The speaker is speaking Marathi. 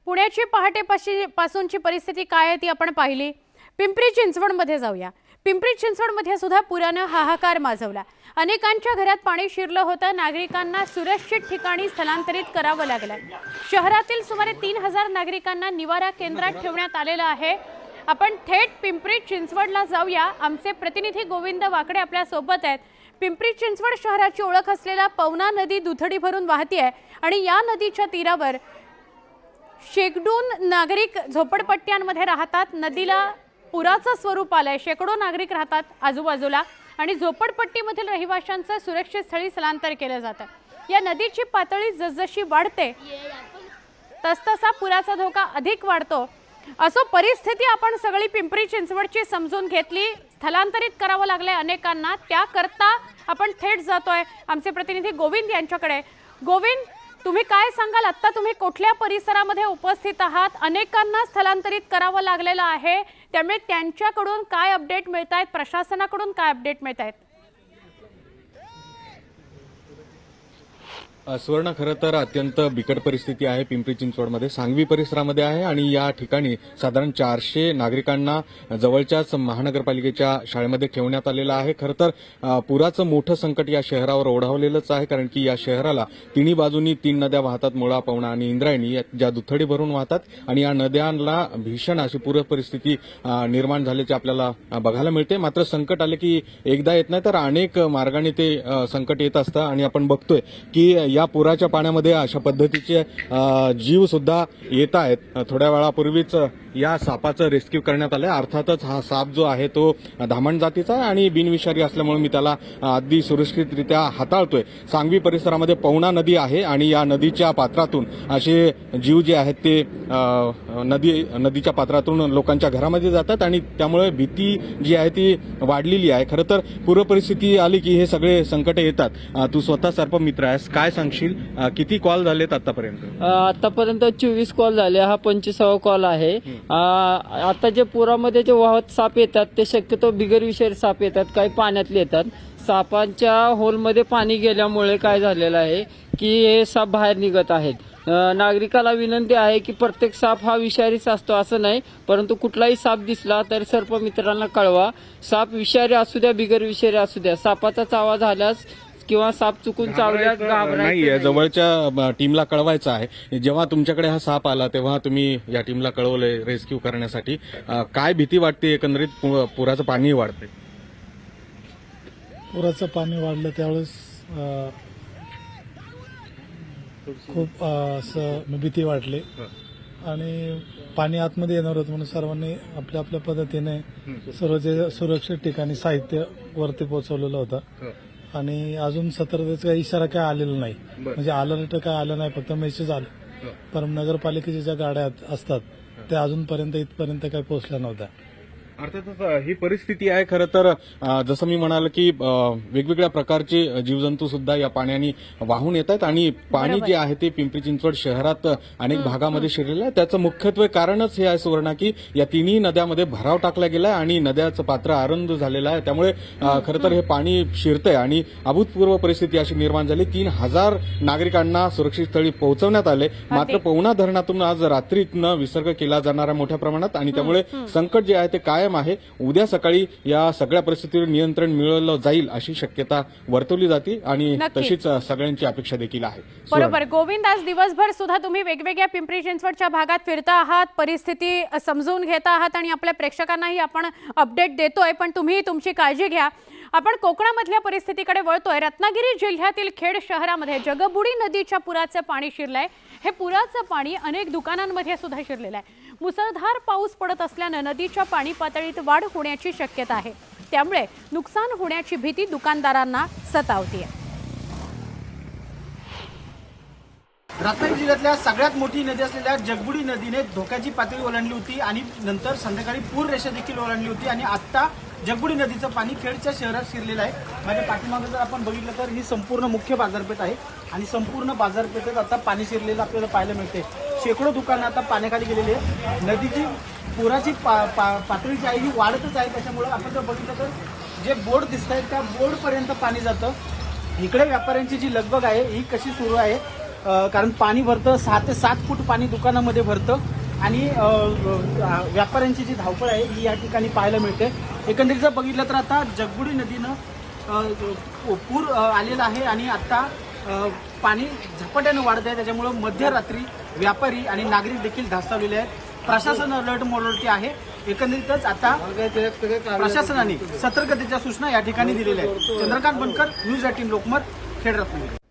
पुण्याची पहाटेपासूनची परिस्थिती काय आहे ती आपण पाहिली। पिंपरी चिंचवडमध्ये जाऊया। पिंपरी चिंचवडमध्ये सुद्धा पुराने हाहाकार माजवला। अनेकांच्या घरात पाणी शिरलं होतं। नागरिकांना सुरक्षित ठिकाणी स्थलांतरित करावं लागलं। शहरातील सुमारे 3000 नागरिकांना निवारा केंद्रात ठेवण्यात आलेलं आहे। आपण थेट पिंपरी चिंचवडला जाऊया। आमचे प्रतिनिधी गोविंद वाकडे आपल्या सोबत आहेत। पिंपरी चिंचवड शहराची ओळख असलेला पवना नदी दुथडी भरून वाहतीये आणि या नदीच्या तीरावर शेकडो नागरिक झोपडपट्ट्यांमध्ये राहतात। नदीला पुराचं स्वरूप आलंय। शेकडो नागरिक राहतात आजूबाजूला आणि झोपडपट्टीमधील रहिवाशांचं सुरक्षित स्थळी स्थलांतर केलं जातं। या नदीची पातळी जसजशी वाढते तसतसा पुराचा धोका अधिक वाढतो। असो परिस्थिती आपण सगळी पिंपरी चिंचवडची समजून घेतली। स्थलांतरित करावं लागले अनेकांना। त्याकरता आपण थेट जातोय आमचे प्रतिनिधी गोविंद यांच्याकडे। गोविंद, तुम्ही काय सांगाल? आता तुम्ही कुठल्या परिसरामध्ये उपस्थित आहात? अनेकांना स्थलांतरित करावं लागलेलं आहे, त्यामुळे त्यांच्याकडून काय अपडेट मिळतायत? प्रशासनाकडून काय अपडेट मिळतायत? सुवर्ण, खरं तर अत्यंत बिकट परिस्थिती आहे पिंपरी चिंचवडमध्ये। सांगवी परिसरामध्ये आहे आणि या ठिकाणी साधारण 400 नागरिकांना जवळच्याच महानगरपालिकेच्या शाळेमध्ये ठेवण्यात आलेलं आहे। खरं तर पुराचं मोठं संकट या शहरावर ओढावलेलंच आहे, कारण की या शहराला तिन्ही बाजूनी 3 नद्या वाहतात, मुळा, पवना आणि इंद्रायणी, ज्या दुथडी भरून वाहतात आणि या नद्यांना भीषण अशी पूर परिस्थिती निर्माण झाल्याची आपल्याला बघायला मिळते। मात्र संकट आले की एकदा येत नाही तर अनेक मार्गाने ते संकट येत असतं आणि आपण बघतोय की या पुराच्या पाण्यामध्ये अशा पद्धतीचे जीव सुद्धा येत आहेत। थोड्या वेळापूर्वीच या सापाचं रेस्क्यू करण्यात आलंय। अर्थातच हा साप जो आहे तो धामण जातीचा आहे आणि बिनविषारी असल्यामुळे मी त्याला अगदी सुरक्षितरित्या हाताळतोय। सांगवी परिसरामध्ये पवना नदी आहे आणि या नदीच्या पात्रातून असे जीव जे आहेत ते नदीच्या पात्रातून लोकांच्या घरामध्ये जातात आणि त्यामुळे भीती जी आहे ती वाढलेली आहे। खरं तर पूरपरिस्थिती आली की हे सगळे संकट येतात। तू स्वतः सर्पमित्र आहेस, काय सांगशील? किती कॉल झालेत आतापर्यंत? आतापर्यंत 24 कॉल झाले, हा 25वा कॉल आहे। आता जे पुरामध्ये जे वाहत साप येतात ते शक्यतो बिगरविषारी साप येतात, काही पाण्यातले येतात। सापांच्या होलमध्ये पाणी गेल्यामुळे काय झालेलं आहे की हे साप बाहेर निघत आहेत। नागरिकाला विनंती आहे की प्रत्येक साप हा विषारीच असतो असं नाही, परंतु कुठलाही साप दिसला तर सर्पमित्रांना कळवा। साप विषारी असू द्या बिगरविषारी असू द्या, सापाचा चावा झाल्यास किंवा साप चुकून चावल्यास नाही, जवळच्या टीमला कळवायचं आहे। जेव्हा तुमच्याकडे हा साप आला तेव्हा तुम्ही या टीमला कळवलंय रेस्क्यू करण्यासाठी। काय भीती वाटते? एकंदरीत पुराचं पाणी वाढतंय। पुराचं पाणी वाढलं त्यावेळेस खूप असं भीती वाटली आणि पाणी आतमध्ये येणार होतं म्हणून सर्वांनी आपल्या आपल्या पद्धतीने सर्व जे सुरक्षित ठिकाणी साहित्य वरती पोहोचवलेलं होतं आणि अजून सतर्कतेचा काही इशारा काय आलेला नाही, म्हणजे अलर्ट काय आलं नाही, फक्त मेसेज आले। पण नगरपालिकेच्या ज्या गाड्या असतात त्या अजूनपर्यंत इथपर्यंत काही पोहोचल्या नव्हत्या। अर्थातच ही परिस्थिती आहे। खरं तर जसं मी म्हणाल की वेगवेगळ्या प्रकारचे जीवजंतू सुद्धा या पाण्याने वाहून येत आहेत आणि पाणी जे आहे ते पिंपरी चिंचवड शहरात अनेक भागामध्ये शिरलेलं आहे। त्याचं मुख्यत्वे कारणच हे आहे सुवर्ण की या तिन्ही नद्यामध्ये भराव टाकला गेलाय आणि नद्याचं पात्र अरुंद झालेलं आहे। त्यामुळे खरं तर हे पाणी शिरतंय आणि अभूतपूर्व परिस्थिती अशी निर्माण झाली। 3000 नागरिकांना सुरक्षित स्थळी पोहोचवण्यात आले। मात्र पवना धरणातून आज रात्रीतनं विसर्ग केला जाणार आहे मोठ्या प्रमाणात आणि त्यामुळे संकट जे आहे ते कायम आहे। उद्या सकाळी या सगळ्या परिस्थितीवर नियंत्रण मिळवलं जाईल अशी शक्यता वर्तवली जाते आणि तशीच सगळ्यांची अपेक्षा देखील आहे। बरोबर गोविंद, आज दिवसभर सुद्धा तुम्ही वेगवेगळ्या पिंपरी चिंचवडच्या भागात फिरता आहात, परिस्थिती समजून घेता आहात आणि आपल्या प्रेक्षकांनाही आपण अपडेट देतोय, पण तुम्ही तुमची काळजी घ्या। आपण कोकणामधल्या परिस्थितीकडे वळतोय। रत्नागिरी जिल्ह्यातील खेड शहरामध्ये जगबुडी नदीच्या पुराचे पाणी शिरलंय। हे पुराचं पाणी अनेक दुकानांमध्ये सुद्धा शिरलेलं आहे। मुसळधार पाऊस पडत असल्याने नदीच्या पाणी पातळीत वाढ होण्याची शक्यता आहे, त्यामुळे नुकसान होण्याची भीती दुकानदारांना सतावते। रत्नागिरी जिल्ह्यातल्या सगळ्यात मोठी नदी असलेल्या जगबुडी नदीने धोक्याची पातळी ओलांडली होती आणि नंतर संध्याकाळी पूर रेषा देखील ओलांडली होती आणि आता जगबुडी नदीचं पाणी खेडच्या शहरात शिरलेलं आहे। माझ्या पाठीमागे जर आपण बघितलं तर ही संपूर्ण मुख्य बाजारपेठ आहे आणि संपूर्ण बाजारपेठेत आता पाणी शिरलेलं आपल्याला पाहायला मिळते। शेकडो दुकानं आता पाण्याखाली गेलेली आहे। नदीची पुराची पातळी जी आहे ही वाढतच आहे, त्याच्यामुळे आपण जर बघितलं तर जे बोर्ड दिसत आहेत त्या बोर्डपर्यंत पाणी जातं। इकडे व्यापाऱ्यांची जी लगबग आहे ही कशी सुरू आहे कारण पाणी भरतं, 6 ते 7 फूट पाणी दुकानामध्ये भरतं आणि व्यापाऱ्यांची जी धावपळ आहे ही या ठिकाणी पाहायला मिळते. एकंदरीत जर बघितलं तर आता जगबुडी नदीनं पूर आलेला आहे आणि आता पाणी झपाट्यानं वाढत आहे. त्याच्यामुळं मध्यरात्री व्यापारी आणि नागरिक देखील धास्तावलेले आहेत. प्रशासन अलर्ट मोडवरती आहे. एकंदरीतच आता प्रशासनाने सतर्कतेच्या सूचना या ठिकाणी दिलेल्या आहेत. चंद्रकांत बनकर, न्यूज 18 लोकमत, खेड रत्नागिरी.